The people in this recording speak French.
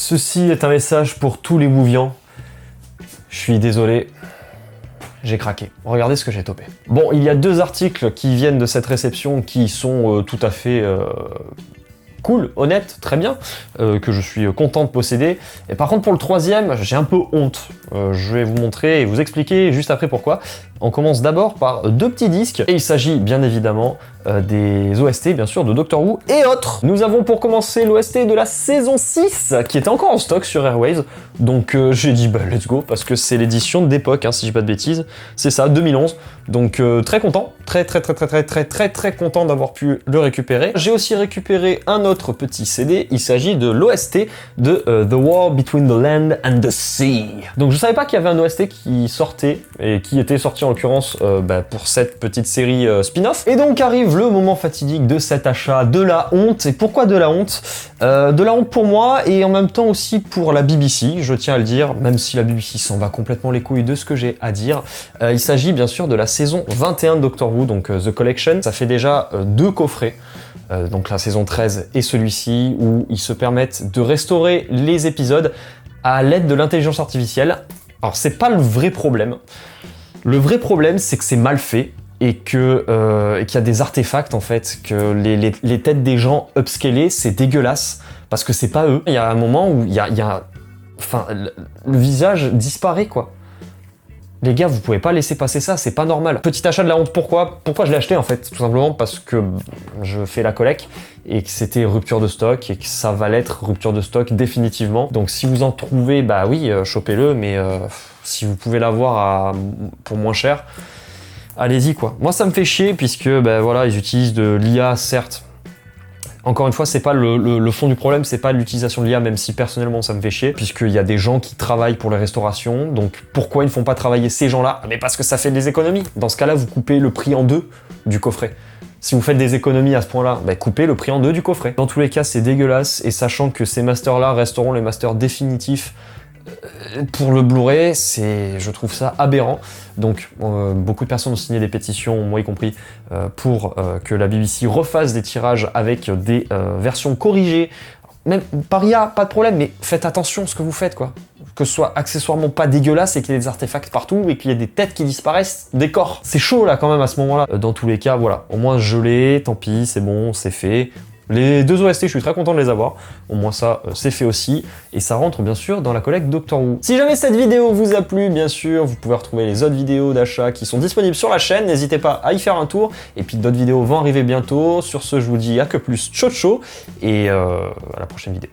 Ceci est un message pour tous les Wouvians. Je suis désolé, j'ai craqué. Regardez ce que j'ai topé. Bon, il y a 2 articles qui viennent de cette réception qui sont tout à fait cool, honnête, très bien, que je suis content de posséder. Et par contre pour le 3e, j'ai un peu honte. Je vais vous montrer et vous expliquer juste après pourquoi. On commence d'abord par 2 petits disques, et il s'agit bien évidemment des OST, bien sûr, de Doctor Who et autres. Nous avons pour commencer l'OST de la saison 6, qui était encore en stock sur Airwaves, donc j'ai dit bah let's go, parce que c'est l'édition d'époque, hein, si je dis pas de bêtises, c'est ça, 2011, donc très content, très content d'avoir pu le récupérer. J'ai aussi récupéré un autre petit CD, il s'agit de l'OST de The War Between the Land and the Sea. Donc je savais pas qu'il y avait un OST qui sortait, et qui était sorti en l'occurrence pour cette petite série spin-off. Et donc arrive le moment fatidique de cet achat, de la honte. Et pourquoi de la honte? De la honte pour moi et en même temps aussi pour la BBC, je tiens à le dire, même si la BBC s'en va complètement les couilles de ce que j'ai à dire. Il s'agit bien sûr de la saison 21 de Doctor Who, donc The Collection. Ça fait déjà 2 coffrets. Donc la saison 13 et celui-ci, où ils se permettent de restaurer les épisodes à l'aide de l'intelligence artificielle. Alors c'est pas le vrai problème. Le vrai problème, c'est que c'est mal fait et qu'il y a des artefacts en fait, que les têtes des gens upscalées, c'est dégueulasse parce que c'est pas eux. Il y a un moment où enfin, le visage disparaît quoi. Les gars, vous pouvez pas laisser passer ça, c'est pas normal. Petit achat de la honte, pourquoi je l'ai acheté en fait? Tout simplement parce que je fais la collecte et que c'était rupture de stock et que ça va l'être rupture de stock définitivement. Donc si vous en trouvez, bah oui, chopez-le, mais si vous pouvez l'avoir pour moins cher, allez-y quoi. Moi ça me fait chier puisque bah, voilà, ils utilisent de l'IA certes. Encore une fois, c'est pas le fond du problème, c'est pas l'utilisation de l'IA, même si personnellement ça me fait chier, puisqu'il y a des gens qui travaillent pour les restaurations, donc pourquoi ils ne font pas travailler ces gens-là? Mais parce que ça fait des économies. Dans ce cas-là, vous coupez le prix en 2 du coffret. Si vous faites des économies à ce point-là, bah coupez le prix en 2 du coffret. Dans tous les cas, c'est dégueulasse, et sachant que ces masters-là resteront les masters définitifs pour le Blu-ray, je trouve ça aberrant. Donc beaucoup de personnes ont signé des pétitions, moi y compris, pour que la BBC refasse des tirages avec des versions corrigées. Même par IA, pas de problème, mais faites attention à ce que vous faites, quoi. Que ce soit accessoirement pas dégueulasse et qu'il y ait des artefacts partout et qu'il y ait des têtes qui disparaissent des corps. C'est chaud là quand même à ce moment-là. Dans tous les cas, voilà. Au moins je l'ai, tant pis, c'est bon, c'est fait. Les 2 OST, je suis très content de les avoir. Au moins ça, c'est fait aussi. Et ça rentre bien sûr dans la collecte Doctor Who. Si jamais cette vidéo vous a plu, bien sûr, vous pouvez retrouver les autres vidéos d'achat qui sont disponibles sur la chaîne. N'hésitez pas à y faire un tour. Et puis d'autres vidéos vont arriver bientôt. Sur ce, je vous dis à que plus, ciao ciao. Et à la prochaine vidéo.